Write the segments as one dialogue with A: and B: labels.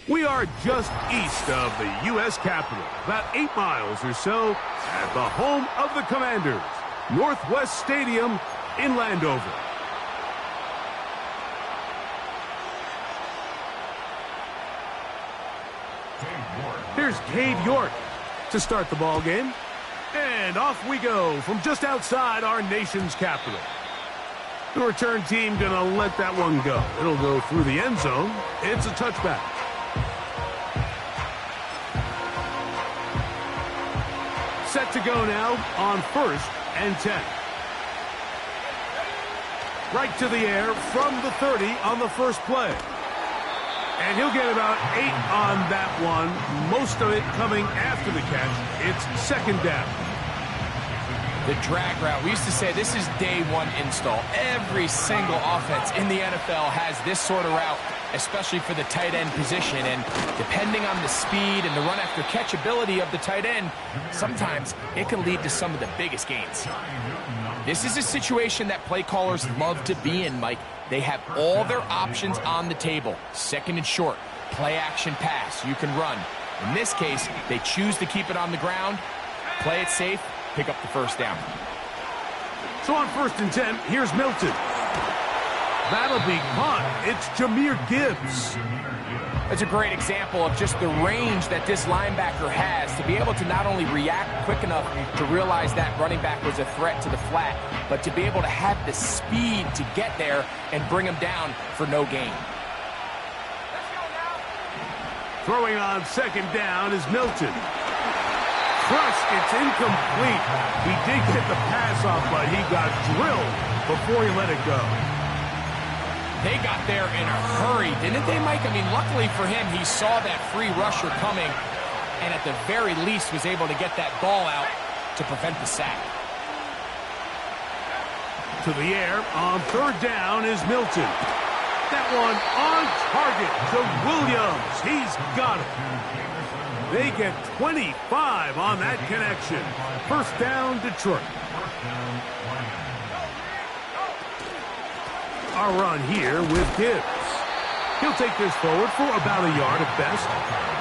A: We are just east of the U.S. Capitol, about 8 miles or so, at the home of the Commanders, Northwest Stadium in Landover. Here's Cade York to start the ball game. And off we go from just outside our nation's capital. The return team gonna let that one go. It'll go through the end zone. It's a touchback. Set to go now on 1st and 10. Right to the air from the 30 on the first play. And he'll get about 8 on that one, most of it coming after the catch. It's 2nd down.
B: The drag route, we used to say this is day one install. Every single offense in the NFL has this sort of route, especially for the tight end position. And depending on the speed and the run after catch ability of the tight end, sometimes it can lead to some of the biggest gains. This is a situation that play callers love to be in, Mike. They have all their options on the table. 2nd and short, play action pass, you can run. In this case, they choose to keep it on the ground, play it safe, pick up the 1st down.
A: So on 1st and 10, here's Milton. That'll be caught. It's Jahmyr Gibbs.
B: That's a great example of just the range that this linebacker has to be able to not only react quick enough to realize that running back was a threat to the flat, but to be able to have the speed to get there and bring him down for no gain.
A: Throwing on 2nd down is Milton. Crush, it's incomplete. He did get the pass off, but he got drilled before he let it go.
B: They got there in a hurry, didn't they, Mike? I mean, luckily for him, he saw that free rusher coming and at the very least was able to get that ball out to prevent the sack.
A: To the air on 3rd down is Milton. That one on target to Williams. He's got it. They get 25 on that connection. 1st down, Detroit. Our run here with Gibbs. He'll take this forward for about a yard at best.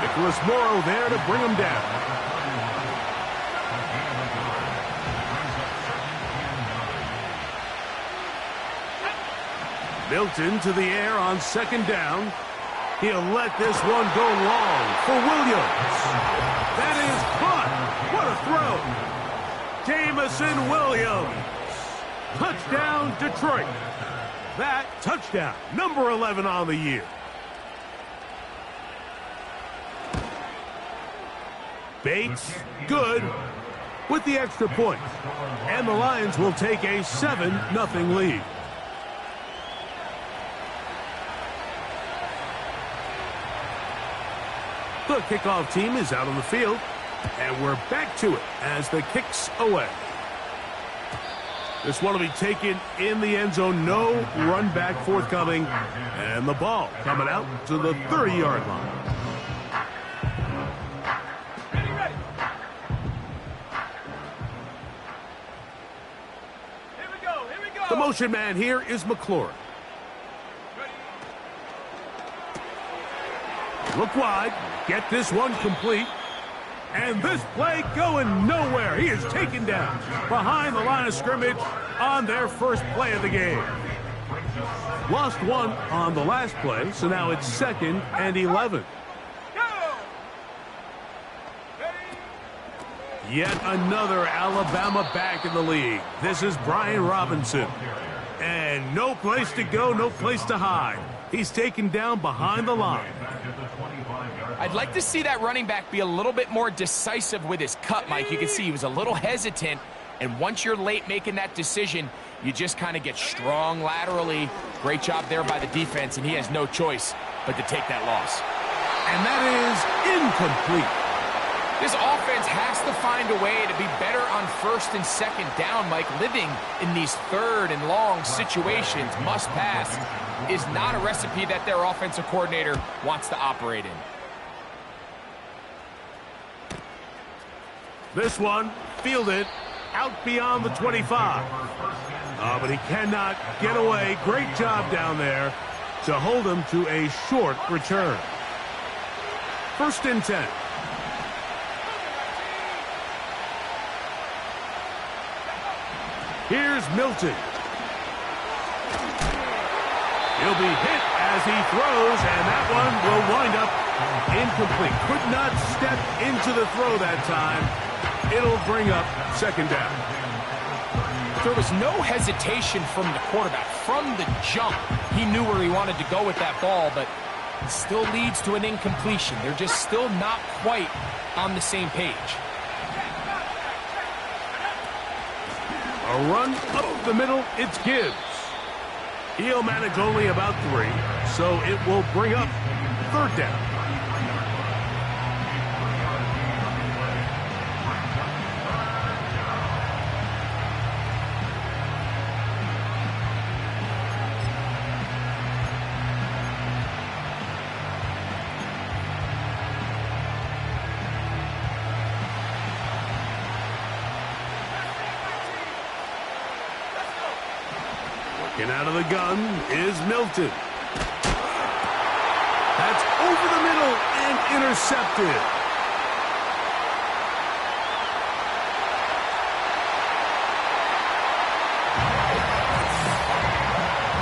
A: Nicholas Morrow there to bring him down. Milton to the air on 2nd down. He'll let this one go long for Williams. That is caught. What a throw. Jameson Williams. Touchdown, Detroit. That touchdown, number 11 on the year. Bates, good, with the extra point. And the Lions will take a 7-0 lead. The kickoff team is out on the field, and we're back to it as the kick's away. This one will be taken in the end zone. No run back forthcoming. And the ball coming out to the 30-yard line.
C: Here we go.
A: The motion man here is McLaurin. Look wide. Get this one complete. And this play going nowhere. He is taken down behind the line of scrimmage on their first play of the game. Lost one on the last play, so now it's 2nd and 11. Yet another Alabama back in the league. This is Brian Robinson. And no place to go, no place to hide. He's taken down behind the line.
B: I'd like to see that running back be a little bit more decisive with his cut, Mike. You can see he was a little hesitant, and once you're late making that decision, you just kind of get strong laterally. Great job there by the defense, and he has no choice but to take that loss.
A: And that is incomplete.
B: This offense has to find a way to be better on 1st and 2nd down, Mike. Living in these 3rd and long situations, must pass, is not a recipe that their offensive coordinator wants to operate in.
A: This one fielded out beyond the 25. But he cannot get away. Great job down there to hold him to a short return. 1st and 10. Here's Milton. He'll be hit as he throws, and that one will wind up incomplete. Could not step into the throw that time. It'll bring up 2nd down.
B: There was no hesitation from the quarterback. From the jump, he knew where he wanted to go with that ball, but it still leads to an incompletion. They're just still not quite on the same page.
A: A run up the middle, it's Gibbs. He'll manage only about 3, so it will bring up 3rd down. Looking out of the gun is Milton. That's over the middle and intercepted.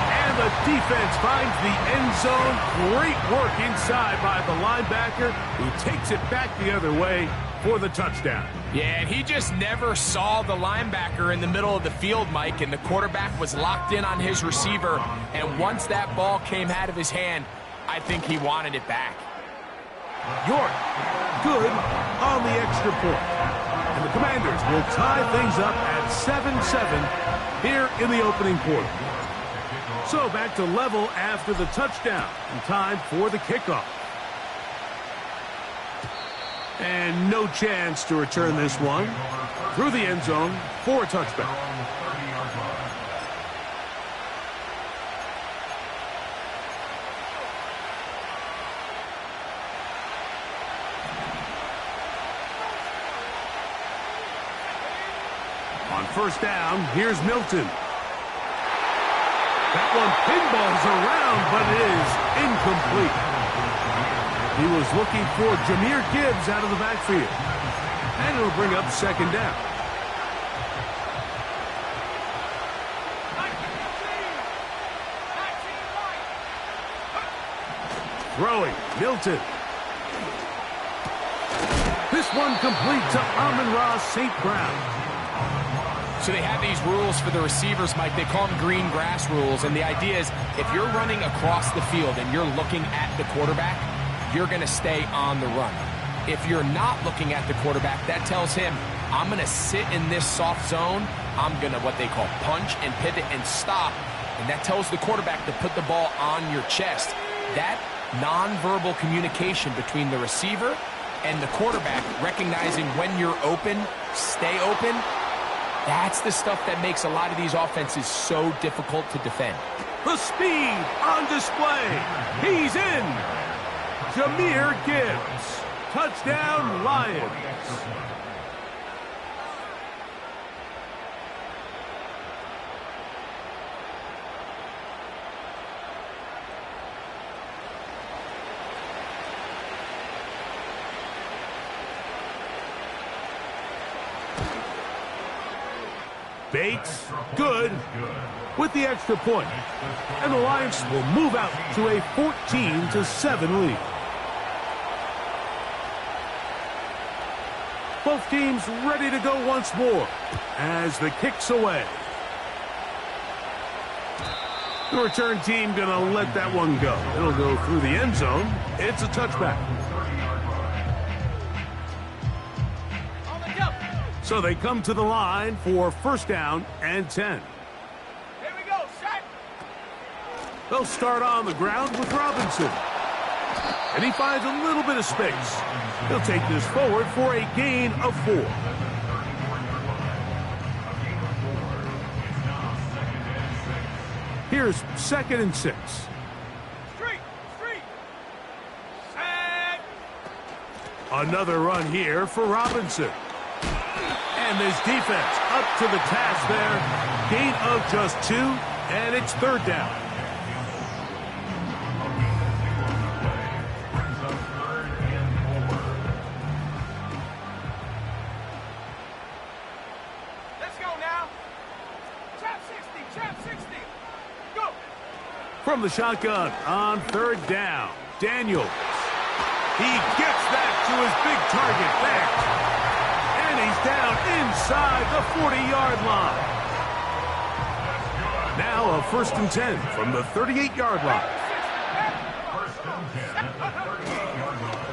A: And the defense finds the end zone. Great work inside by the linebacker, who takes it back the other way for the touchdown.
B: Yeah, and he just never saw the linebacker in the middle of the field, Mike, and the quarterback was locked in on his receiver, and once that ball came out of his hand, I think he wanted it back.
A: York, good on the extra point. And the Commanders will tie things up at 7-7 here in the opening quarter. So back to level after the touchdown, and time for the kickoff. And no chance to return this one through the end zone for a touchback. On 1st down, here's Milton. That one pinballs around, but it is incomplete. He was looking for Jahmyr Gibbs out of the backfield. And it'll bring up 2nd down. Throwing, Milton. This one complete to Amon-Ra St. Brown.
B: So they have these rules for the receivers, Mike. They call them green grass rules. And the idea is if you're running across the field and you're looking at the quarterback, you're going to stay on the run. If you're not looking at the quarterback, that tells him, I'm going to sit in this soft zone. I'm going to what they call punch and pivot and stop. And that tells the quarterback to put the ball on your chest. That nonverbal communication between the receiver and the quarterback, recognizing when you're open, stay open, that's the stuff that makes a lot of these offenses so difficult to defend.
A: The speed on display. He's in. Jahmyr Gibbs. Touchdown, Lions. Bates, good, with the extra point. And the Lions will move out to a 14-7 lead. Both teams ready to go once more as the kick's away. The return team going to let that one go. It'll go through the end zone. It's a touchback. So they come to the line for 1st down and 10.
C: Here we go, set.
A: They'll start on the ground with Robinson. And he finds a little bit of space. He'll take this forward for a gain of 4. Here's 2nd and 6.
C: Street. Set.
A: Another run here for Robinson. And this defense up to the task there. Gain of just 2, and it's third down.
C: Let's go now. Trap 60, trap 60. Go.
A: From the shotgun on third down, Daniels. He gets that to his big target back. And he's down inside the 40-yard line. Now a 1st and 10 from the 38-yard line.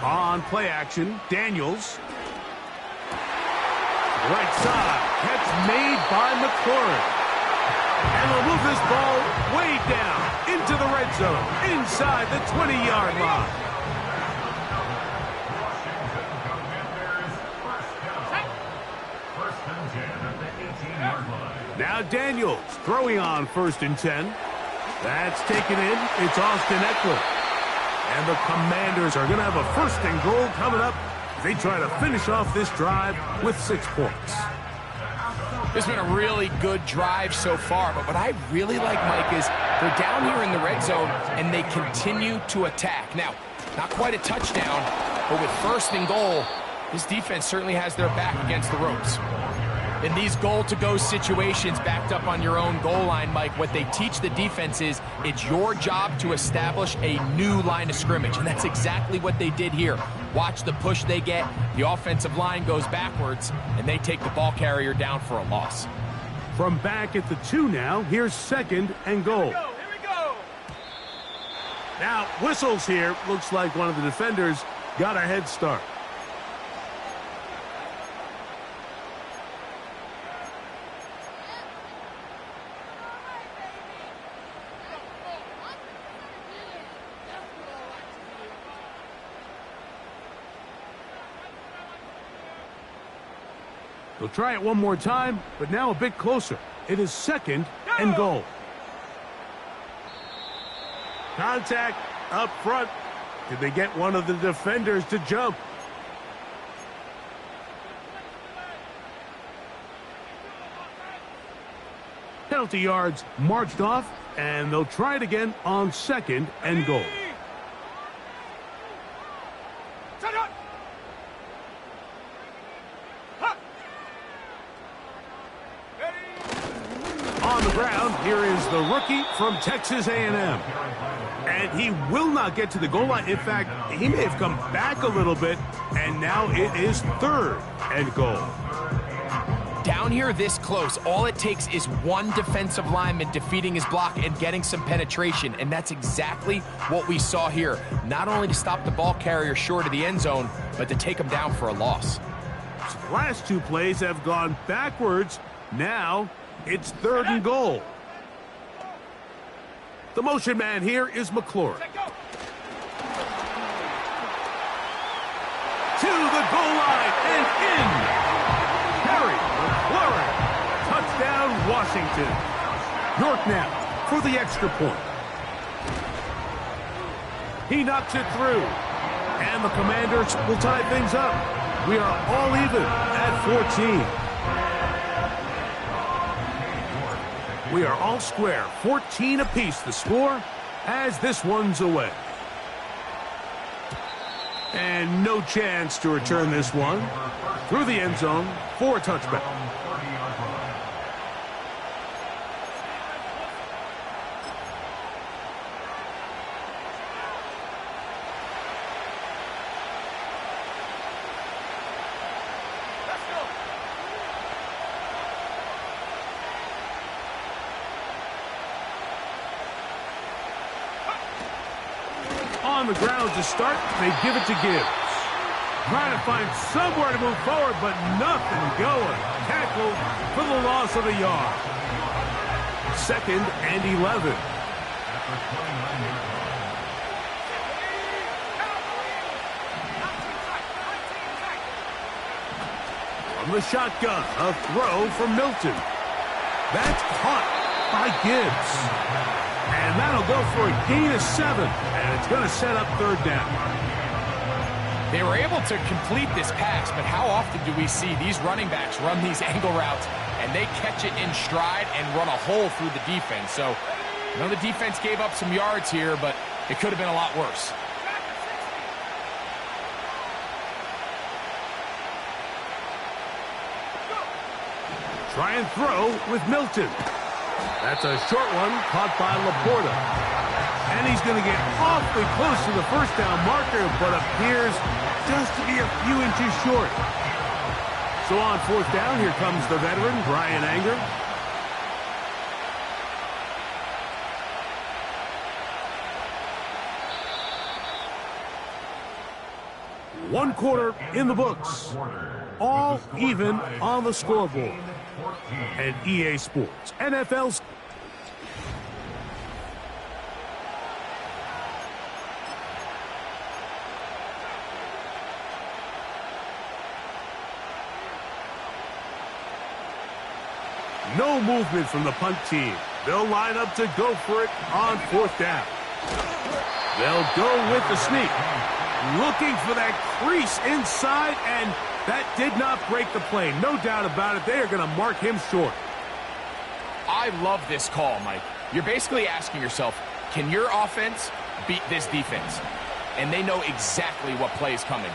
A: On play action, Daniels. Right side, catch made by McLaurin. And they'll move this ball way down into the red zone, inside the 20-yard line. Now Daniels throwing on 1st and 10. That's taken in. It's Austin Eckler. And the Commanders are going to have a 1st and goal coming up as they try to finish off this drive with 6 points.
B: This has been a really good drive so far, but what I really like, Mike, is they're down here in the red zone and they continue to attack. Now, not quite a touchdown, but with 1st and goal, this defense certainly has their back against the ropes. In these goal-to-go situations backed up on your own goal line, Mike, what they teach the defense is it's your job to establish a new line of scrimmage, and that's exactly what they did here. Watch the push they get. The offensive line goes backwards, and they take the ball carrier down for a loss.
A: From back at the 2 now, here's 2nd and goal.
C: Here we go.
A: Now, whistles here. Looks like one of the defenders got a head start. They'll try it one more time, but now a bit closer. It is 2nd and goal. Contact up front. Did they get one of the defenders to jump? Penalty yards marched off, and they'll try it again on 2nd and goal. On the ground, here is the rookie from Texas A&M. And he will not get to the goal line. In fact, he may have come back a little bit, and now it is 3rd and goal.
B: Down here this close, all it takes is one defensive lineman defeating his block and getting some penetration, and that's exactly what we saw here. Not only to stop the ball carrier short of the end zone, but to take him down for a loss.
A: So the last 2 plays have gone backwards. Now it's 3rd and goal. The motion man here is McLaurin. To the goal line and in. Harry McLaurin. Touchdown, Washington. York now for the extra point. He knocks it through. And the Commanders will tie things up. We are all even at 14. We are all square, 14 apiece the score as this one's away. And no chance to return this one through the end zone for a touchback. On the ground to start, they give it to Gibbs. Trying to find somewhere to move forward, but nothing going. Tackled for the loss of a yard. 2nd and 11. From the shotgun, a throw from Milton. That's caught by Gibbs. And that'll go for a gain of 7, and it's going to set up 3rd down.
B: They were able to complete this pass, but how often do we see these running backs run these angle routes and they catch it in stride and run a hole through the defense. So, I know the defense gave up some yards here, but it could have been a lot worse.
A: Try and throw with Milton. That's a short one caught by Laporta. And he's going to get awfully close to the first down marker, but appears just to be a few inches short. So on fourth down, here comes the veteran, Bryan Anger. One quarter in the books. All even on the scoreboard. And EA Sports, NFL's. No movement from the punt team. They'll line up to go for it on fourth down. They'll go with the sneak. Looking for that crease inside, and that did not break the play. No doubt about it. They are going to mark him short.
B: I love this call, Mike. You're basically asking yourself, can your offense beat this defense? And they know exactly what play is coming.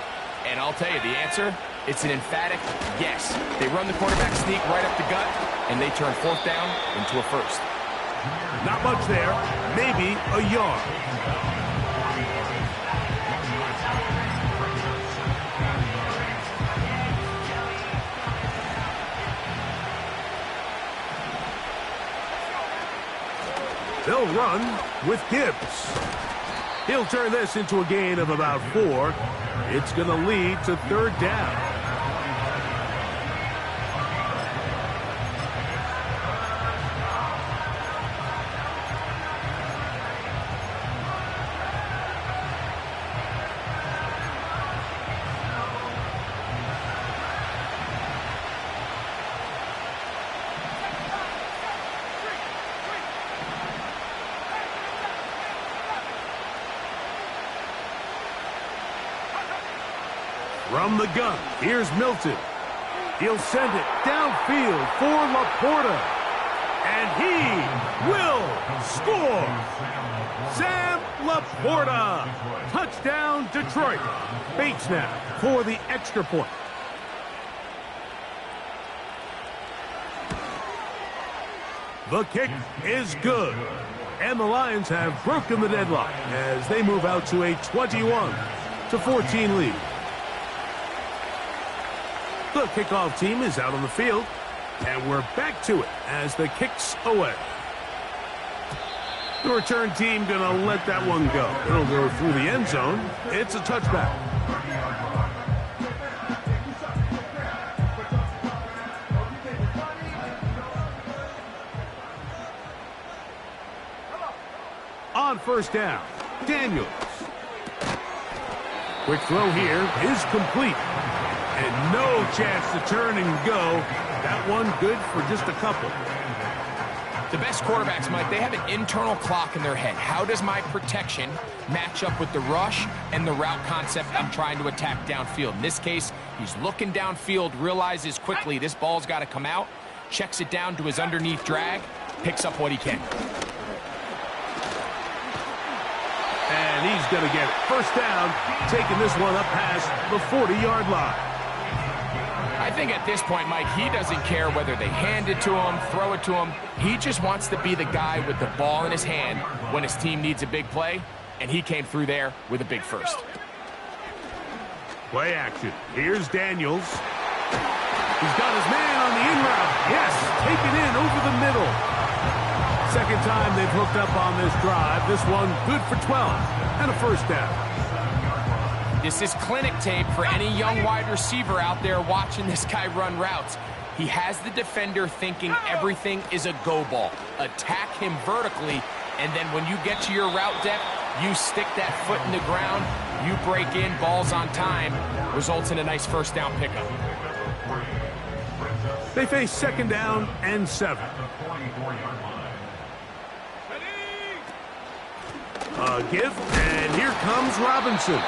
B: And I'll tell you the answer, it's an emphatic yes. They run the quarterback sneak right up the gut, and they turn fourth down into a first.
A: Not much there. Maybe a yard. They'll run with Gibbs. He'll turn this into a gain of about 4. It's going to lead to third down. From the gun, here's Milton. He'll send it downfield for Laporta. And he will score. Sam Laporta. Touchdown, Detroit. Bates now for the extra point. The kick is good. And the Lions have broken the deadlock as they move out to a 21-14 lead. The kickoff team is out on the field, and we're back to it as the kick's away. The return team going to let that one go. It'll go through the end zone. It's a touchback. On first down, Daniels. Quick throw here is complete. And no chance to turn and go. That one good for just a couple.
B: The best quarterbacks, Mike, they have an internal clock in their head. How does my protection match up with the rush and the route concept I'm trying to attack downfield? In this case, he's looking downfield, realizes quickly this ball's got to come out, checks it down to his underneath drag, picks up what he can.
A: And he's going to get it. First down, taking this one up past the 40-yard line.
B: I think at this point, Mike, he doesn't care whether they hand it to him, throw it to him. He just wants to be the guy with the ball in his hand when his team needs a big play, and he came through there with a big first.
A: Play action. Here's Daniels. He's got his man on the in route. Yes, taken in over the middle. Second time they've hooked up on this drive. This one good for 12 and a first down.
B: This is clinic tape for any young wide receiver out there watching this guy run routes. He has the defender thinking everything is a go ball. Attack him vertically, and then when you get to your route depth, you stick that foot in the ground, you break in, balls on time, results in a nice first down pickup.
A: They face second down and 7. A give, and here comes Robinson.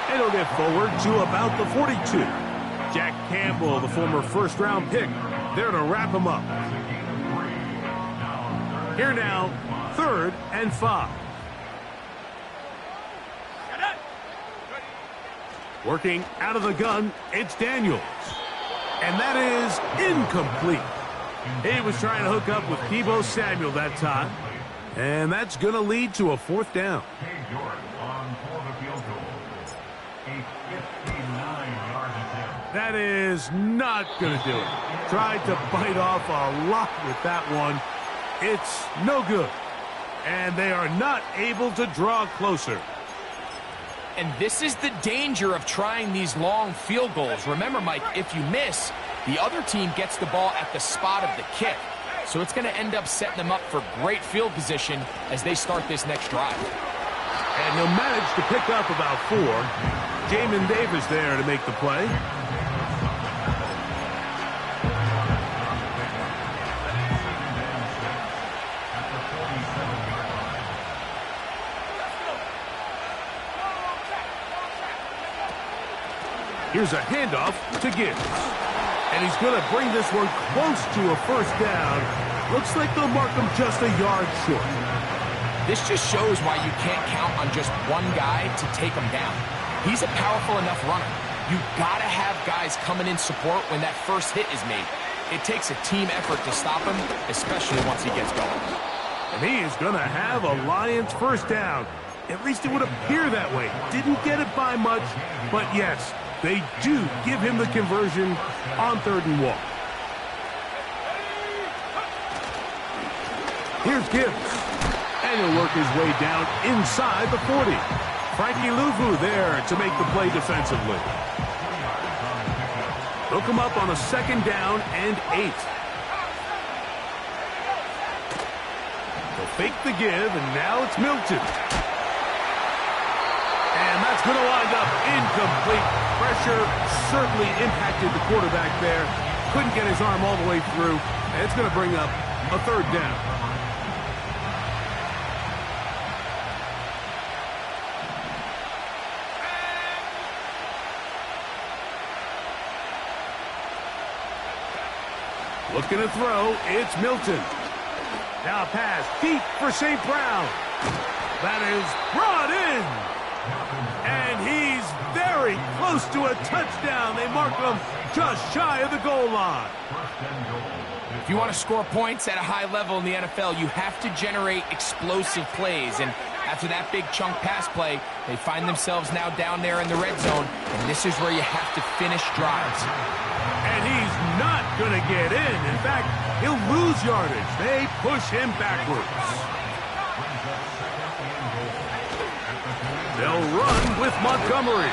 A: And he'll get forward to about the 42. Jack Campbell, the former first-round pick, there to wrap him up. Here now, 3rd and 5. Working out of the gun, it's Daniels. And that is incomplete. He was trying to hook up with Deebo Samuel that time. And that's going to lead to a 4th down. That is not going to do it. Tried to bite off a lot with that one. It's no good. And they are not able to draw closer.
B: And this is the danger of trying these long field goals. Remember, Mike, if you miss, the other team gets the ball at the spot of the kick. So it's going to end up setting them up for great field position as they start this next drive.
A: And he'll manage to pick up about 4. Jamin Davis there to make the play. Here's a handoff to Gibbs. And he's going to bring this one close to a 1st down. Looks like they'll mark him just a yard short.
B: This just shows why you can't count on just one guy to take him down. He's a powerful enough runner. You've got to have guys coming in support when that first hit is made. It takes a team effort to stop him, especially once he gets going.
A: And he is going to have a Lions 1st down. At least it would appear that way. Didn't get it by much, but yes, they do give him the conversion on 3rd and 1. Here's Gibbs. And he'll work his way down inside the 40. Frankie Luvu there to make the play defensively. They'll come up on a 2nd down and 8. They'll fake the give, and now it's Milton. And that's going to wind up incomplete. Pressure certainly impacted the quarterback there. Couldn't get his arm all the way through. And it's going to bring up a 3rd down. Looking to throw, it's Milton. Now a pass deep for St. Brown. That is brought in. And he's very close to a touchdown. They mark him just shy of the goal line.
B: If you want to score points at a high level in the NFL, you have to generate explosive plays. And after that big chunk pass play, they find themselves now down there in the red zone. And this is where you have to finish drives.
A: And he's not going to get in. In fact, he'll lose yardage. They push him backwards. They'll run with Montgomery.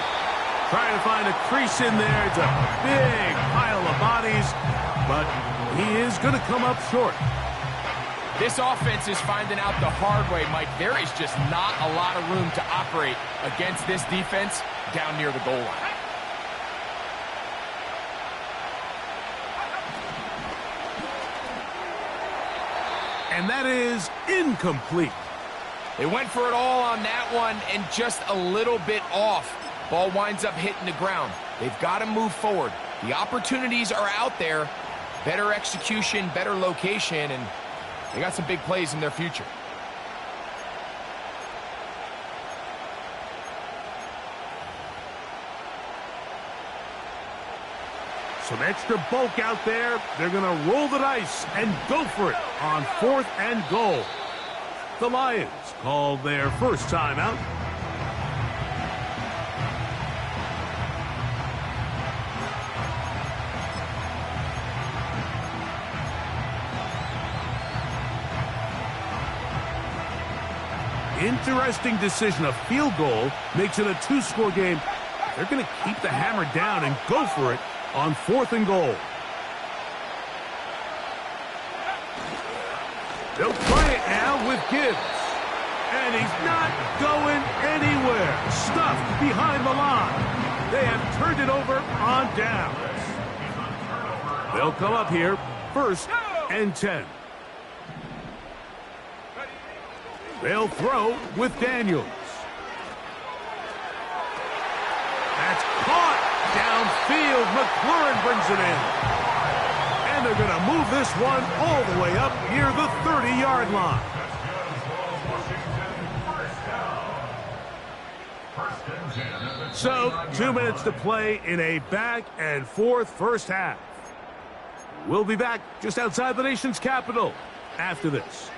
A: Trying to find a crease in there. It's a big pile of bodies, but he is going to come up short.
B: This offense is finding out the hard way, Mike. There is just not a lot of room to operate against this defense down near the goal line.
A: And that is incomplete.
B: They went for it all on that one and just a little bit off. Ball winds up hitting the ground. They've got to move forward. The opportunities are out there. Better execution, better location, and they got some big plays in their future.
A: Some extra bulk out there. They're going to roll the dice and go for it on 4th and goal. The Lions call their first timeout. Interesting decision. A field goal makes it a 2-score game. They're going to keep the hammer down and go for it on 4th and goal. They'll try it now with Gibbs. And he's not going anywhere. Stuffed behind the line. They have turned it over on downs. They'll come up here 1st and 10. They'll throw with Daniels. That's caught downfield. McLaurin brings it in. And And they're going to move this one all the way up near the 30-yard line. So, 2 minutes to play in a back-and-forth first half. We'll be back just outside the nation's capital after this.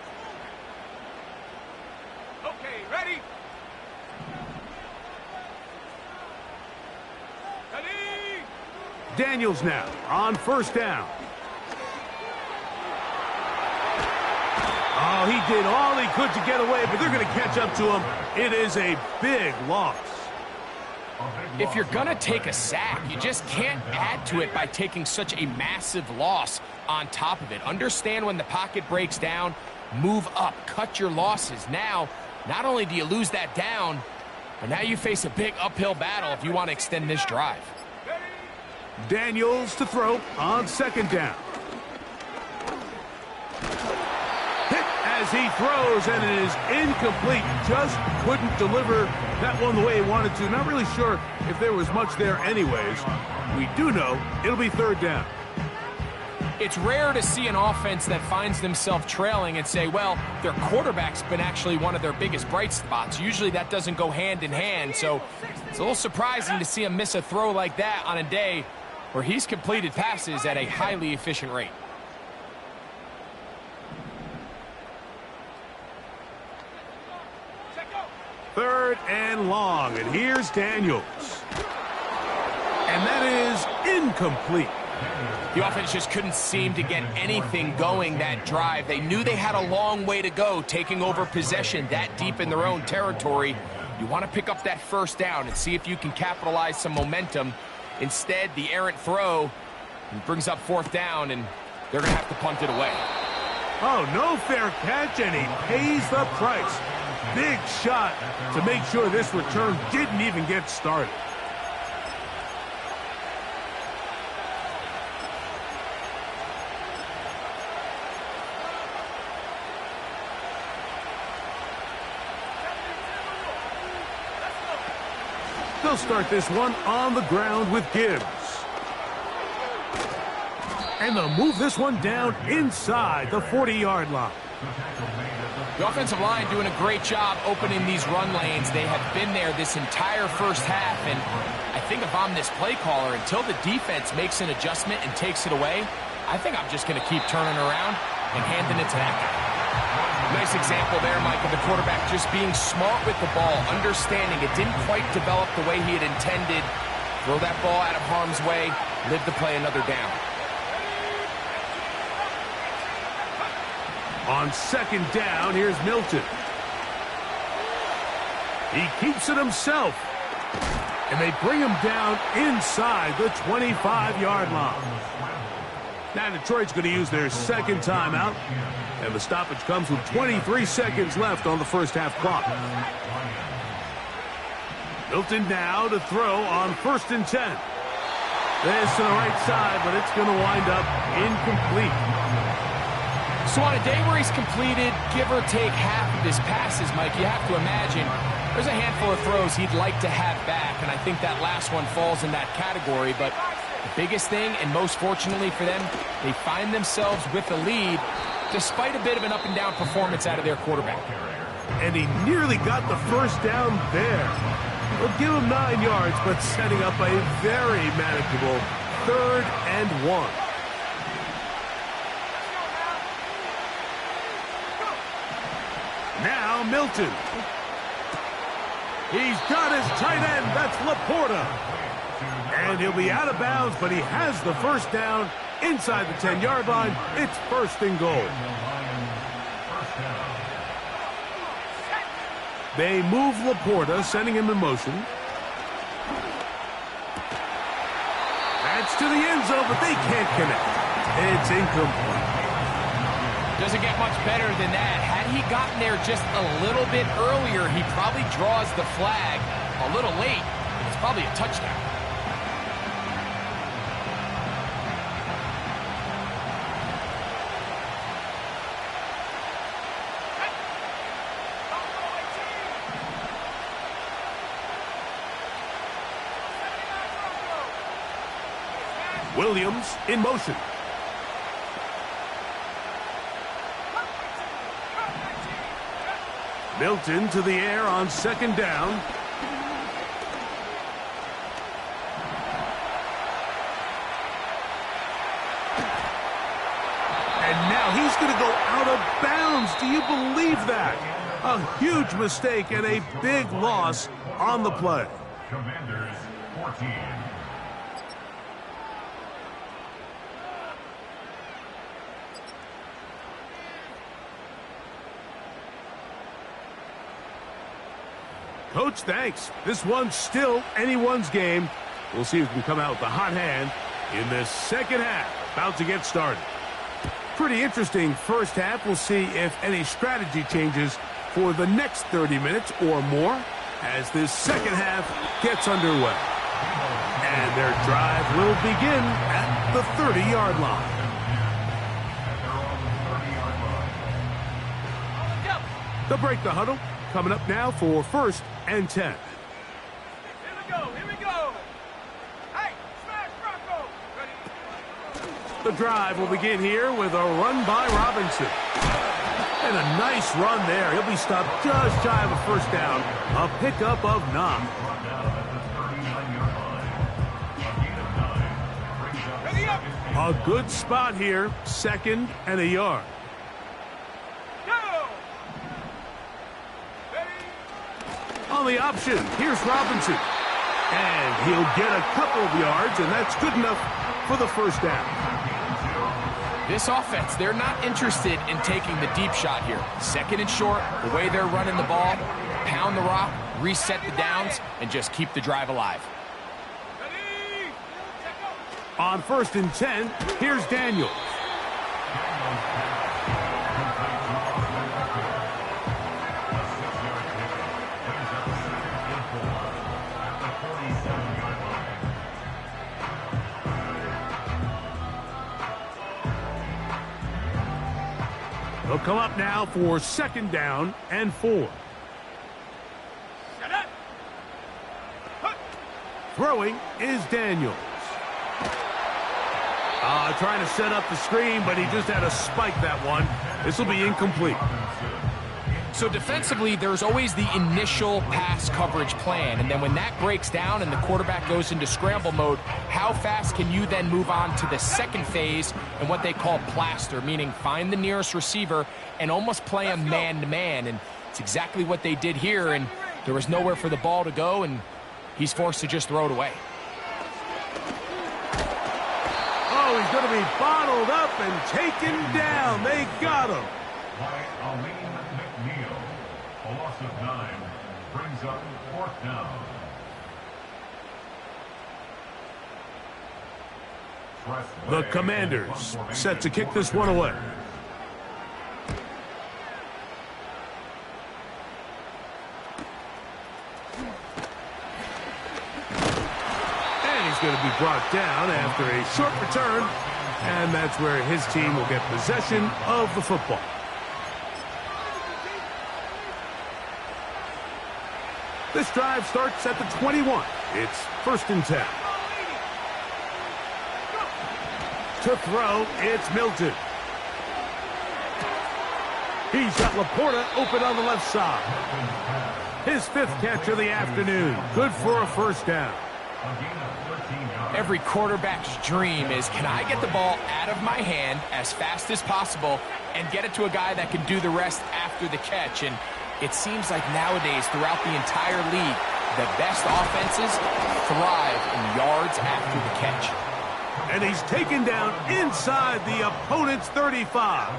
C: Okay, ready? Ready?
A: Daniels now on first down. Oh, he did all he could to get away, but they're going to catch up to him. It is a big loss.
B: If you're going to take a sack, you just can't add to it by taking such a massive loss on top of it. Understand when the pocket breaks down, move up, cut your losses. Now, not only do you lose that down, but now you face a big uphill battle if you want to extend this drive.
A: Daniels to throw on second down. Hit as he throws, and it is incomplete. Just couldn't deliver that one the way he wanted to. Not really sure if there was much there anyways. We do know it'll be third down.
B: It's rare to see an offense that finds themselves trailing and say, well, their quarterback's been actually one of their biggest bright spots. Usually that doesn't go hand in hand, so it's a little surprising to see him miss a throw like that on a day where he's completed passes at a highly efficient rate.
A: Third and long, and here's Daniels. And that is incomplete.
B: The offense just couldn't seem to get anything going that drive. They knew they had a long way to go, taking over possession that deep in their own territory. You want to pick up that first down and see if you can capitalize some momentum. Instead, the errant throw brings up fourth down, and they're going to have to punt it away.
A: Oh, no fair catch, and he pays the price. Big shot to make sure this return didn't even get started. They'll start this one on the ground with Gibbs. And they'll move this one down inside the 40-yard line.
B: The offensive line doing a great job opening these run lanes. They have been there this entire first half, and I think if I'm this play caller, until the defense makes an adjustment and takes it away, I think I'm just going to keep turning around and handing it to that guy. Nice example there, Mike, of the quarterback just being smart with the ball, understanding it didn't quite develop the way he had intended. Throw that ball out of harm's way, live to play another down.
A: On second down, here's Milton. He keeps it himself. And they bring him down inside the 25-yard line. Now Detroit's going to use their second timeout. And the stoppage comes with 23 seconds left on the first half clock. Milton now to throw on first and 10. This to the right side, but it's going to wind up incomplete.
B: So on a day where he's completed, give or take half of his passes, Mike, you have to imagine there's a handful of throws he'd like to have back, and I think that last one falls in that category. But the biggest thing, and most fortunately for them, they find themselves with the lead despite a bit of an up-and-down performance out of their quarterback.
A: And he nearly got the first down there. We'll give him 9 yards, but setting up a very manageable 3rd and 1. Now Milton. He's got his tight end. That's Laporta. And he'll be out of bounds, but he has the first down inside the 10-yard line. It's first and goal. They move Laporta, sending him in motion. That's to the end zone, but they can't connect. It's incomplete.
B: Doesn't get much better than that. Had he gotten there just a little bit earlier, he probably draws the flag a little late. It's probably a touchdown.
A: Williams in motion. Milton to the air on second down. And now he's going to go out of bounds. Do you believe that? A huge mistake and a big loss on the play.
D: Commanders 14.
A: Coach, thanks. This one's still anyone's game. We'll see who can come out with the hot hand in this second half. About to get started. Pretty interesting first half. We'll see if any strategy changes for the next 30 minutes or more as this second half gets underway. And their drive will begin at the 30-yard line. They'll break the huddle. Coming up now for 1st and 10.
C: Here we go, here we go. Hey, smash Bronco. Ready?
A: The drive will begin here with a run by Robinson. And a nice run there. He'll be stopped just shy of a first down. A pickup of 9.
C: Ready up.
A: A good spot here. 2nd and a yard.
C: Go. Ready.
A: On the option, here's Robinson. And he'll get a couple of yards, and that's good enough for the first down.
B: This offense, they're not interested in taking the deep shot here. 2nd and short, the way they're running the ball, pound the rock, reset the downs, and just keep the drive alive.
C: Ready. Check up.
A: On 1st and 10, here's Daniels. They'll come up now for 2nd down and 4.
C: Set up. Hut.
A: Throwing is Daniels. Trying to set up the screen, but he just had to spike that one. This will be incomplete.
B: So defensively, there's always the initial pass coverage plan, and then when that breaks down and the quarterback goes into scramble mode, how fast can you then move on to the second phase and what they call plaster, meaning find the nearest receiver and almost play him man-to-man, and it's exactly what they did here, and there was nowhere for the ball to go, and he's forced to just throw it away.
A: Oh, he's going to be bottled up and taken down. They got him.
D: By Aline McNeil. A loss of 9 brings up 4th down.
A: The Commanders set to kick this one away. And he's going to be brought down after a short return. And that's where his team will get possession of the football. This drive starts at the 21. It's 1st and 10. To throw, it's Milton. He's got Laporta open on the left side. His 5th catch of the afternoon. Good for a first down.
B: Every quarterback's dream is, can I get the ball out of my hand as fast as possible and get it to a guy that can do the rest after the catch? And it seems like nowadays, throughout the entire league, the best offenses thrive in yards after the catch.
A: And he's taken down inside the opponent's 35.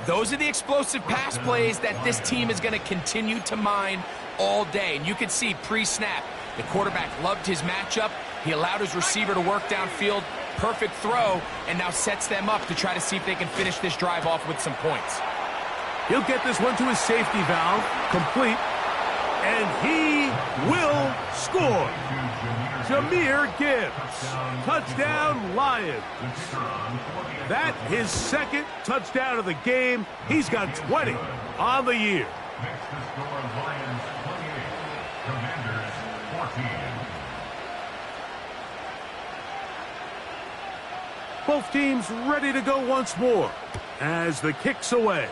B: Those are the explosive pass plays that this team is going to continue to mine all day. And you can see pre-snap, the quarterback loved his matchup. He allowed his receiver to work downfield. Perfect throw, and now sets them up to try to see if they can finish this drive off with some points.
A: He'll get this one to his safety valve, complete, and he will score. Jahmyr Gibbs, touchdown Lions. That his 2nd touchdown of the game. He's got 20 on the year.
D: Next to score, Lions 28, Commanders 14.
A: Both teams ready to go once more as the kick's away.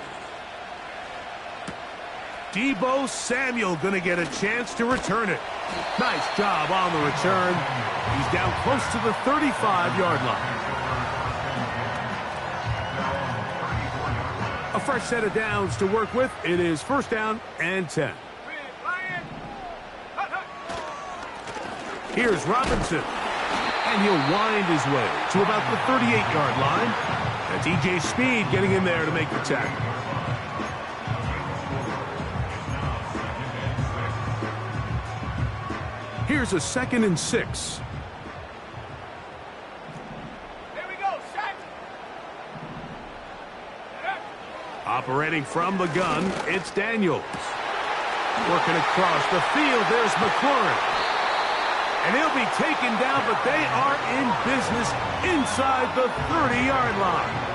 A: Deebo Samuel going to get a chance to return it. Nice job on the return. He's down close to the 35-yard line. A fresh set of downs to work with. It is first down and 10. Here's Robinson. And he'll wind his way to about the 38-yard line. That's E.J. Speed getting in there to make the tackle. Here's a 2nd and 6.
C: Here we go, set.
A: Operating from the gun, it's Daniels. Working across the field, there's McLaurin. And he'll be taken down, but they are in business inside the 30-yard line.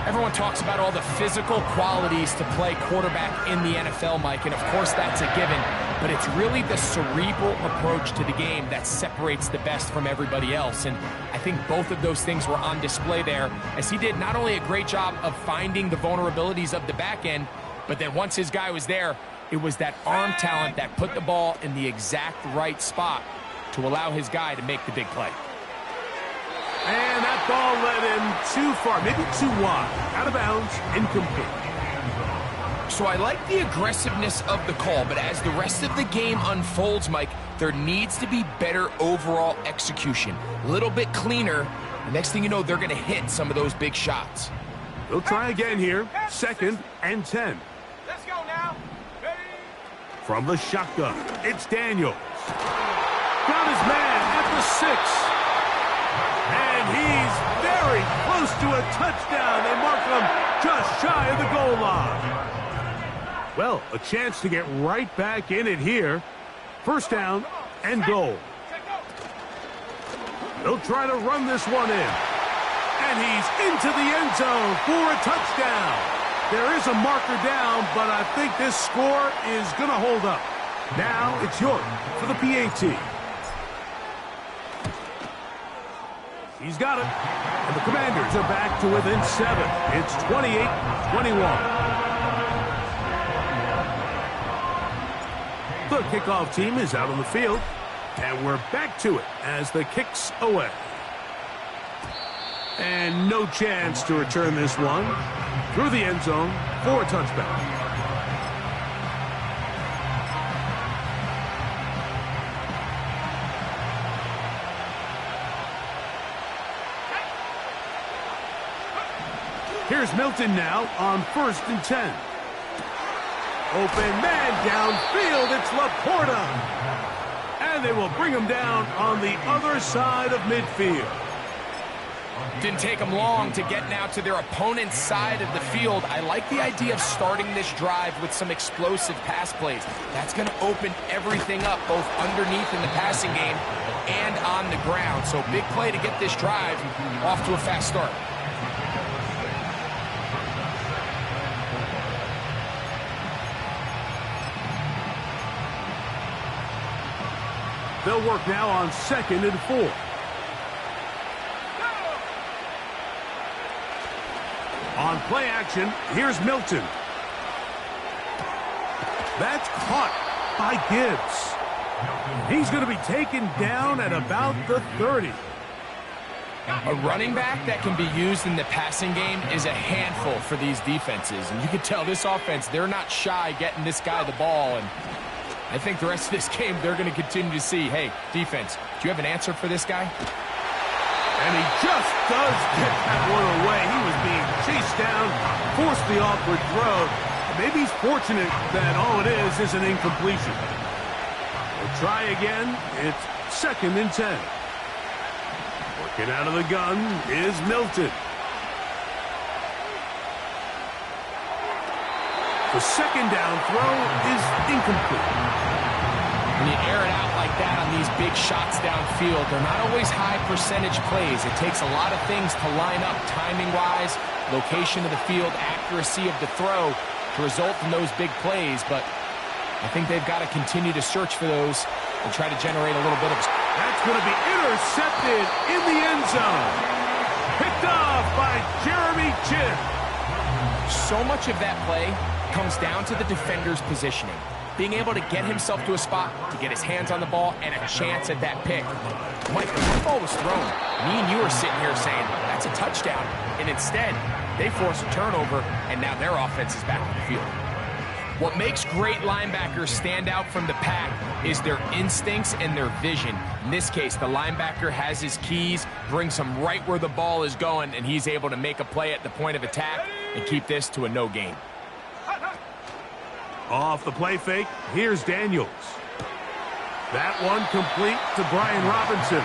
B: Everyone talks about all the physical qualities to play quarterback in the NFL, Mike, and of course that's a given, but it's really the cerebral approach to the game that separates the best from everybody else, and I think both of those things were on display there, as he did not only a great job of finding the vulnerabilities of the back end, but then once his guy was there, it was that arm talent that put the ball in the exact right spot to allow his guy to make the big play.
A: And that ball led him too far, maybe too wide. Out of bounds, incomplete.
B: So I like the aggressiveness of the call, but as the rest of the game unfolds, Mike, there needs to be better overall execution. A little bit cleaner. The next thing you know, they're going to hit some of those big shots.
A: They'll try again here. 2nd and 10.
C: Let's go now. Ready?
A: From the shotgun, it's Daniels. Got his man at the 6. And he's very close to a touchdown. They mark him just shy of the goal line. Well, a chance to get right back in it here. First down and goal. They'll try to run this one in. And he's into the end zone for a touchdown. There is a marker down, but I think this score is going to hold up. Now it's York for the PAT. He's got it. And the Commanders are back to within 7. It's 28-21. The kickoff team is out on the field. And we're back to it as the kick's away. And no chance to return this one through the end zone for a touchback. Here's Milton now on 1st and 10. Open man downfield. It's Laporta. And they will bring him down on the other side of midfield.
B: Didn't take them long to get now to their opponent's side of the field. I like the idea of starting this drive with some explosive pass plays. That's going to open everything up, both underneath in the passing game and on the ground. So big play to get this drive off to a fast start.
A: They'll work now on 2nd and 4. On play action, here's Milton. That's caught by Gibbs. He's going to be taken down at about the 30.
B: A running back that can be used in the passing game is a handful for these defenses. And you can tell this offense, they're not shy getting this guy the ball. And I think the rest of this game, they're going to continue to see, hey, defense, do you have an answer for this guy?
A: And he just does get that one away. He was being chased down, forced the awkward throw. Maybe he's fortunate that all it is an incompletion. We'll try again. It's 2nd and 10. Working out of the gun is Milton. The 2nd down throw is incomplete.
B: When you air it out like that on these big shots downfield, they're not always high percentage plays. It takes a lot of things to line up timing-wise, location of the field, accuracy of the throw to result in those big plays. But I think they've got to continue to search for those and try to generate a little bit of...
A: That's going to be intercepted in the end zone. Picked off by Jeremy Chinn.
B: So much of that play comes down to the defender's positioning. Being able to get himself to a spot, to get his hands on the ball, and a chance at that pick. Mike, the football was thrown. Me and you are sitting here saying, that's a touchdown. And instead, they force a turnover, and now their offense is back on the field. What makes great linebackers stand out from the pack is their instincts and their vision. In this case, the linebacker has his keys, brings him right where the ball is going, and he's able to make a play at the point of attack and keep this to a no gain.
A: Off the play fake, here's Daniels. That one complete to Brian Robinson.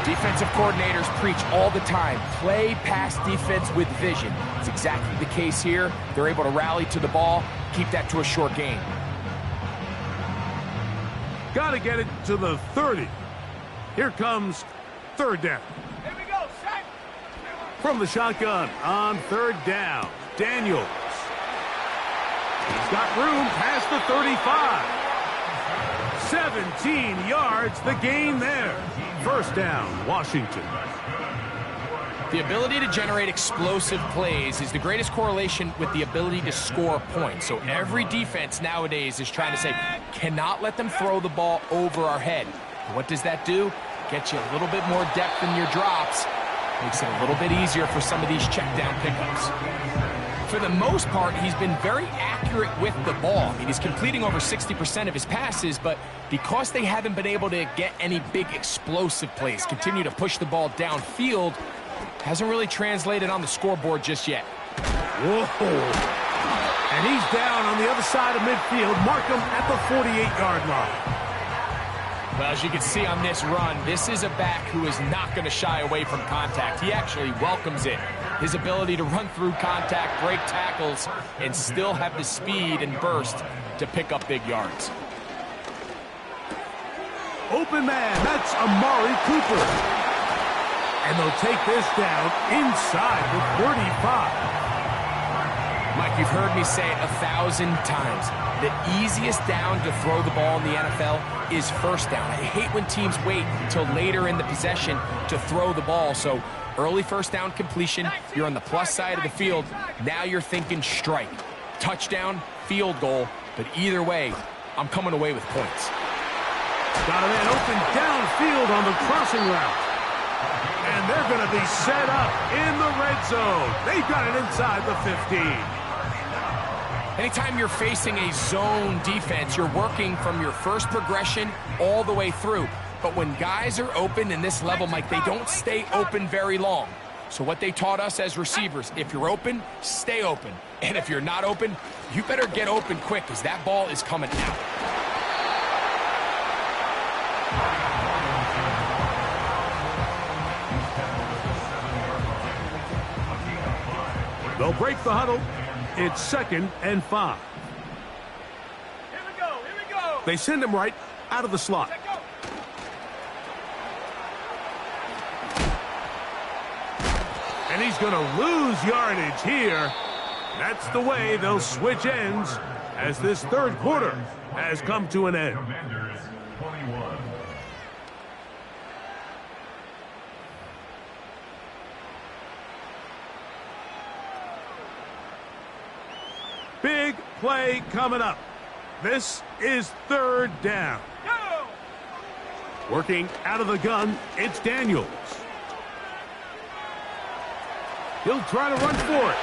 B: Defensive coordinators preach all the time, play pass defense with vision. It's exactly the case here. They're able to rally to the ball, keep that to a short gain.
A: Got to get it to the 30. Here comes third down.
C: Here we go, set.
A: From the shotgun on third down, Daniels. He's got room past the 35. 17 yards, the gain there. First down, Washington.
B: The ability to generate explosive plays is the greatest correlation with the ability to score points. So every defense nowadays is trying to say, cannot let them throw the ball over our head. And what does that do? Get you a little bit more depth in your drops. Makes it a little bit easier for some of these check down pickups. For the most part, he's been very accurate with the ball. I mean, he's completing over 60% of his passes, but because they haven't been able to get any big explosive plays, continue to push the ball downfield, hasn't really translated on the scoreboard just yet.
A: Whoa. And he's down on the other side of midfield. Mark him at the 48-yard line.
B: Well, as you can see on this run, this is a back who is not going to shy away from contact. He actually welcomes it. His ability to run through contact, break tackles, and still have the speed and burst to pick up big yards.
A: Open man, that's Amari Cooper. And they'll take this down inside the 35.
B: Mike, you've heard me say it 1,000 times. The easiest down to throw the ball in the NFL is first down. I hate when teams wait until later in the possession to throw the ball. So early first down completion, you're on the plus side of the field. Now you're thinking strike. Touchdown, field goal. But either way, I'm coming away with points.
A: Got a man open downfield on the crossing route. And they're going to be set up in the red zone. They've got it inside the 15.
B: Anytime you're facing a zone defense, you're working from your first progression all the way through. But when guys are open in this level, Mike, they don't stay open very long. So what they taught us as receivers, if you're open, stay open. And if you're not open, you better get open quick because that ball is coming out.
A: They'll break the huddle. It's 2nd and 5.
C: Here we go, here we go.
A: They send him right out of the slot.
C: Let go.
A: And he's going to lose yardage here. That's the way they'll switch ends as this third quarter has come to an end.
D: Commanders 21.
A: Big play coming up. This is third down.
C: Go.
A: Working out of the gun, it's Daniels. He'll try to run for it.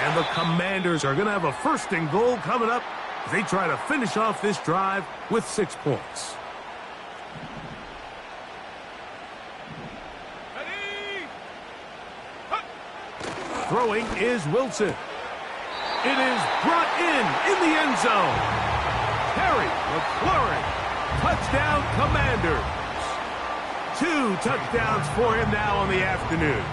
A: And the Commanders are going to have a 1st and goal coming up as they try to finish off this drive with 6 points.
C: Ready.
A: Throwing is Wilson. It is brought in the end zone. Terry McLaurin, touchdown Commanders. 2 touchdowns for him now on the afternoon.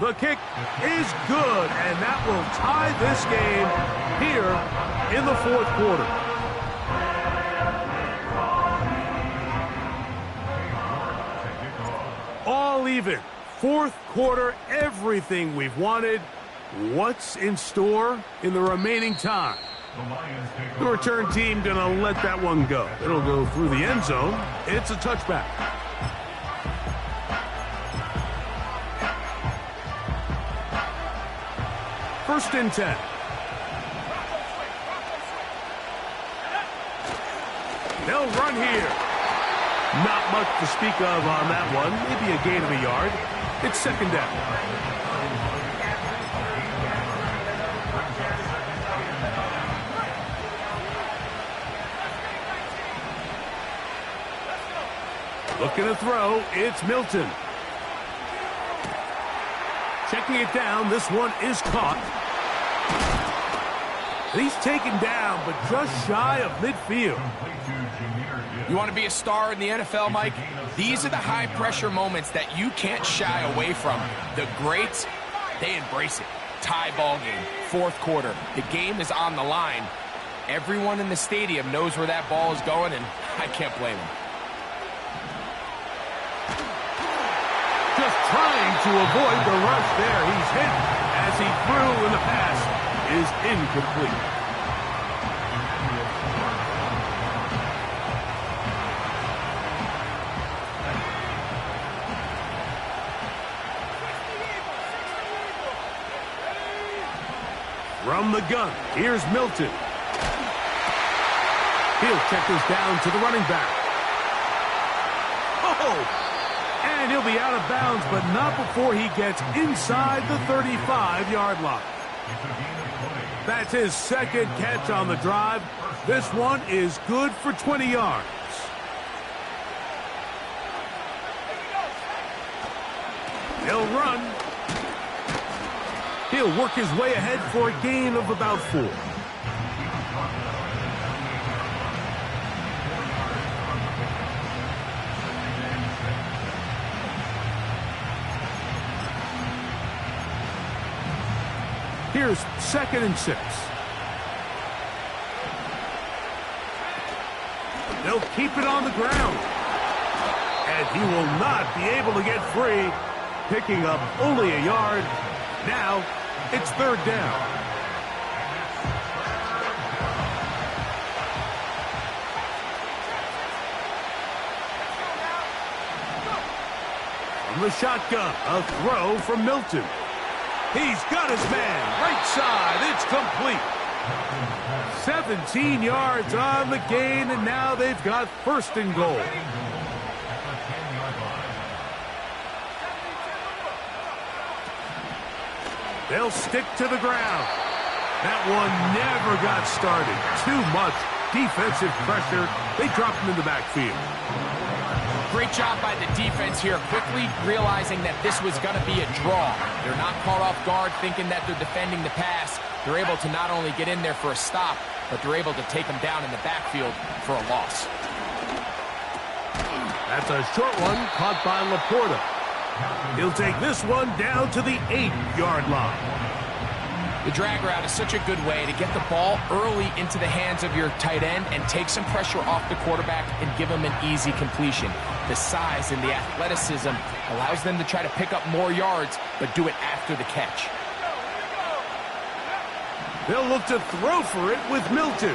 A: The kick is good, and that will tie this game here in the 4th quarter. All even. 4th quarter, everything we've wanted. What's in store in the remaining time? The return team going to let that one go. It'll go through the end zone. It's a touchback. first and 10. They'll run here. Not much to speak of on that one. Maybe a gain of a yard. It's second down. Looking to throw. It's Milton. Checking it down. This one is caught. He's taken down, but just shy of midfield.
B: You want to be a star in the NFL, Mike? These are the high-pressure moments that you can't shy away from. The greats, they embrace it. Tie ball game, fourth quarter. The game is on the line. Everyone in the stadium knows where that ball is going, and I can't blame them.
A: Just trying to avoid the rush there. He's hit as he threw, and the pass is incomplete. From the gun, here's Milton. He'll check this down to the running back. Oh! And he'll be out of bounds, but not before he gets inside the 35-yard line. That's his second catch on the drive. This one is good for 20 yards. He'll run. He'll work his way ahead for a gain of about 4. Here's second and 6. They'll keep it on the ground. And he will not be able to get free, picking up only a yard. Now, it's third down. From the shotgun, a throw from Milton. He's got his man, right side, it's complete. 17 yards on the gain, and now they've got first and goal. They'll stick to the ground. That one never got started. Too much defensive pressure. They dropped him in the backfield.
B: Great job by the defense here, quickly realizing that this was going to be a draw. They're not caught off guard thinking that they're defending the pass. They're able to not only get in there for a stop, but they're able to take them down in the backfield for a loss.
A: That's a short one caught by Laporta. He'll take this one down to the 8-yard line.
B: The drag route is such a good way to get the ball early into the hands of your tight end and take some pressure off the quarterback and give him an easy completion. The size and the athleticism allows them to try to pick up more yards, but do it after the catch.
A: They'll look to throw for it with Milton.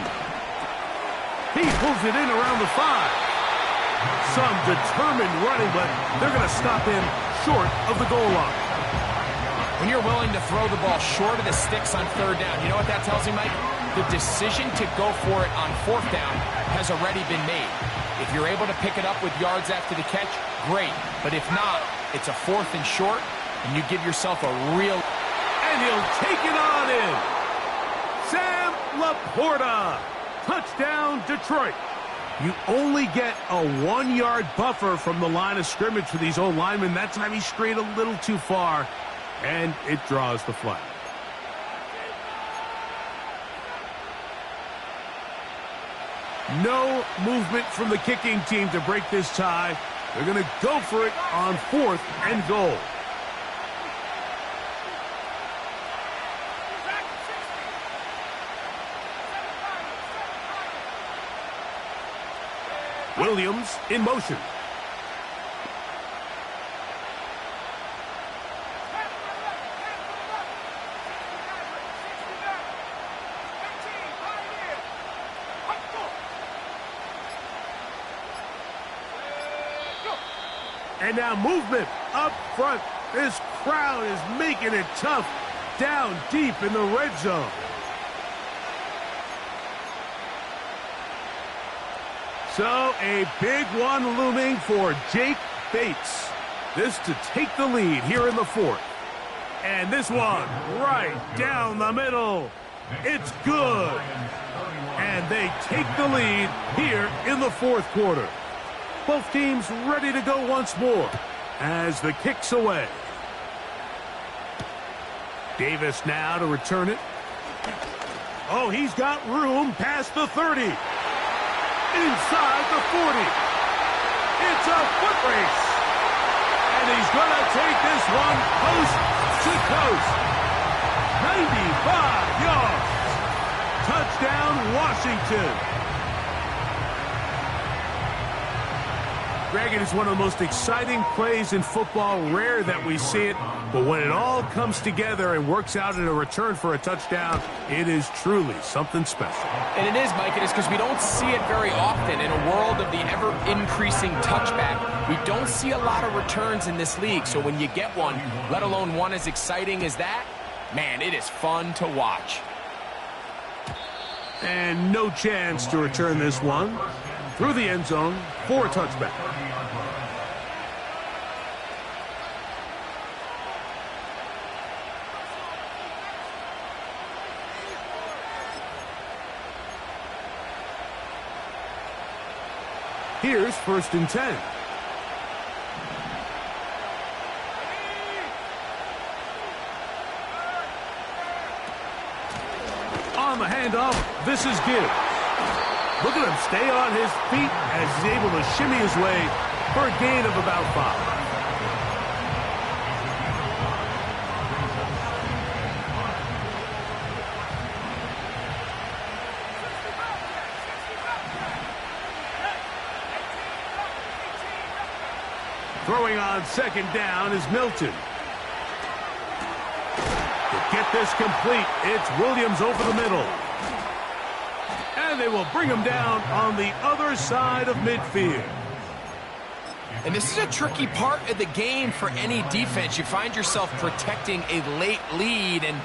A: He pulls it in around the 5. Some determined running, but they're going to stop him short of the goal line.
B: When you're willing to throw the ball short of the sticks on third down, you know what that tells me, Mike? The decision to go for it on fourth down has already been made. If you're able to pick it up with yards after the catch, great. But if not, it's a fourth and short, and you give yourself a real...
A: And he'll take it on in. Sam Laporta. Touchdown, Detroit. You only get a 1-yard buffer from the line of scrimmage for these old linemen. That time he strayed a little too far, and it draws the flag. No movement from the kicking team to break this tie. They're going to go for it on 4th and goal. Williams in motion. And now movement up front. This crowd is making it tough. down deep in the red zone. So a big one looming for Jake Bates. This to take the lead here in the fourth. And this one right down the middle. It's good. And they take the lead here in the fourth quarter. Both teams ready to go once more as the kick's away. Davis now to return it. Oh, he's got room past the 30. Inside the 40. It's a foot race. And he's going to take this one coast to coast. 95 yards. Touchdown, Washington. Greg, it is one of the most exciting plays in football. Rare that we see it, but when it all comes together and works out in a return for a touchdown, it is truly something special.
B: And it is, Mike. It is because we don't see it very often. In a world of the ever-increasing touchback, we don't see a lot of returns in this league. So when you get one, let alone one as exciting as that, man, it is fun to watch.
A: And no chance to return this one through the end zone for a touchback. Here's 1st and 10. On the handoff, this is Gibbs. Look at him stay on his feet as he's able to shimmy his way for a gain of about 5. Throwing on 2nd down is Milton. To get this complete, it's Williams over the middle. And they will bring him down on the other side of midfield.
B: And this is a tricky part of the game for any defense. You find yourself protecting a late lead, and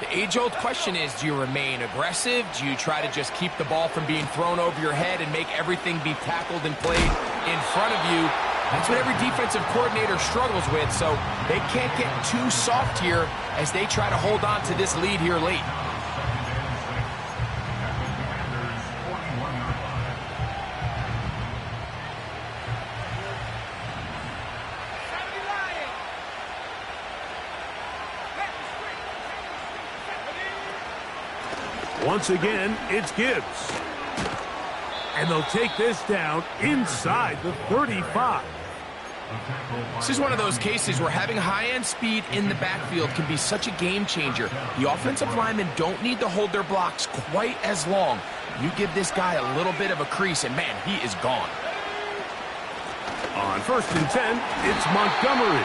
B: the age-old question is, do you remain aggressive? Do you try to just keep the ball from being thrown over your head and make everything be tackled and played in front of you? That's what every defensive coordinator struggles with, so they can't get too soft here as they try to hold on to this lead here late.
A: Once again, it's Gibbs. And they'll take this down inside the 35.
B: This is one of those cases where having high-end speed in the backfield can be such a game changer. The offensive linemen don't need to hold their blocks quite as long. You give this guy a little bit of a crease, and man, he is gone.
A: On 1st and 10, it's Montgomery.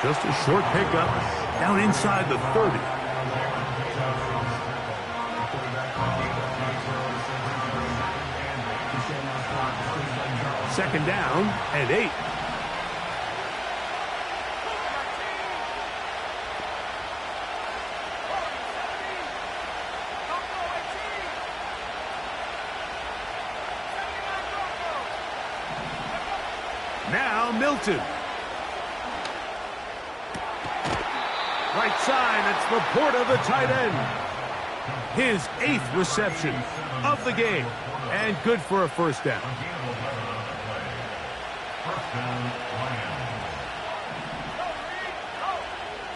A: Just a short pickup down inside the 30. Second down and 8. Now Milton. Right side, it's Laporta, the tight end. His 8th reception of the game. And good for a 1st down.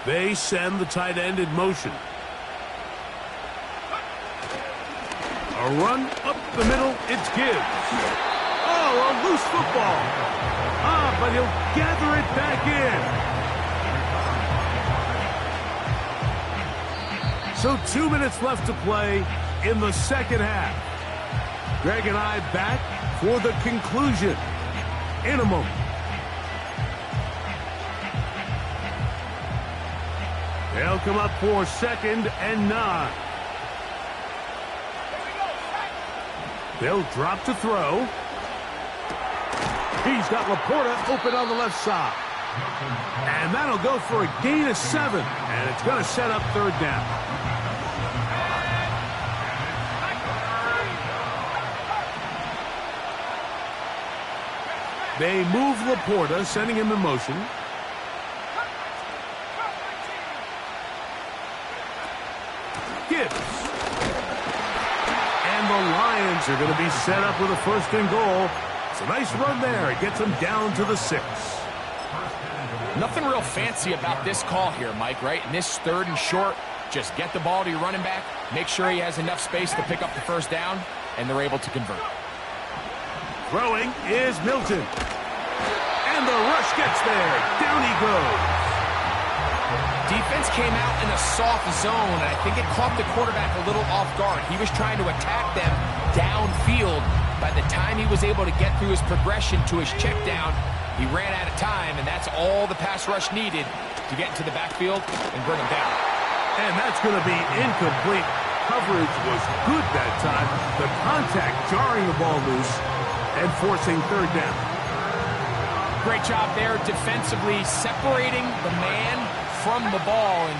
A: They send the tight end in motion. A run up the middle, it's Gibbs. Oh, a loose football. But he'll gather it back in. So 2 minutes left to play in the second half. Greg and I back for the conclusion in a moment. They'll come up for 2nd and 9. They'll drop to throw. He's got Laporta open on the left side. And that'll go for a gain of 7. And it's going to set up third down. They move Laporta, sending him in motion. Gibbs. And the Lions are going to be set up with a 1st and goal. It's a nice run there. It gets them down to the 6.
B: Nothing real fancy about this call here, Mike, right? In this 3rd and short, just get the ball to your running back, make sure he has enough space to pick up the 1st down, and they're able to convert.
A: Throwing is Milton. And the rush gets there. Down he goes.
B: Defense came out in a soft zone, and I think it caught the quarterback a little off guard. He was trying to attack them downfield. By the time he was able to get through his progression to his check down, he ran out of time, and that's all the pass rush needed to get into the backfield and bring him down.
A: And that's going to be incomplete. Coverage was good that time. The contact jarring the ball loose and forcing 3rd down.
B: Great job there defensively, separating the man from the ball. And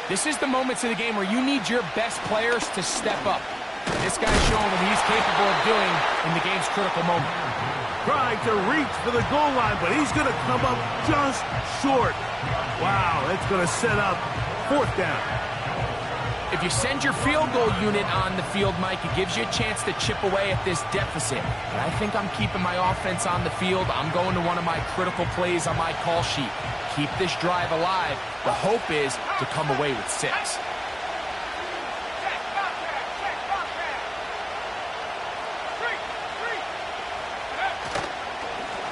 B: this is the moments of the game where you need your best players to step up. And this guy's showing what he's capable of doing in the game's critical moment.
A: Trying to reach for the goal line, but he's going to come up just short. Wow, that's going to set up 4th down.
B: If you send your field goal unit on the field, Mike, it gives you a chance to chip away at this deficit. And I think I'm keeping my offense on the field. I'm going to one of my critical plays on my call sheet. Keep this drive alive. The hope is to come away with 6.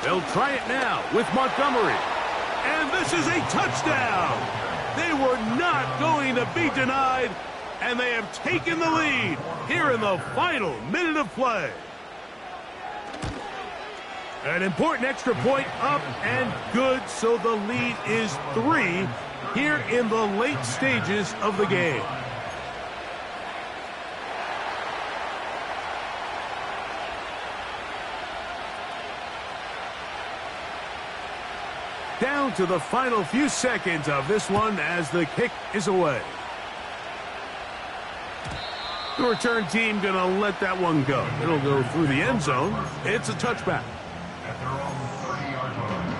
A: They'll try it now with Montgomery. And this is a touchdown. They were not going to be denied, and they have taken the lead here in the final minute of play. An important extra point up and good, so the lead is 3 here in the late stages of the game. Down to the final few seconds of this one as the kick is away. The return team going to let that one go. It'll go through the end zone. It's a touchback.
D: At their own 30-yard line.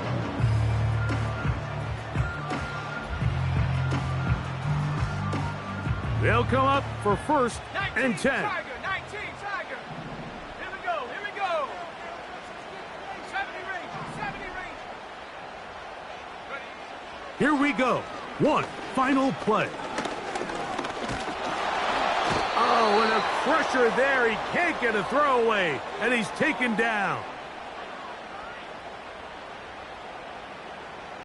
A: They'll come up for 1st and 10.
C: Tiger, 19, Tiger. Here we go, here we go. 70 range, 70 range. Ready.
A: Here we go. One final play. Oh, and a pressure there. He can't get a throwaway, and he's taken down.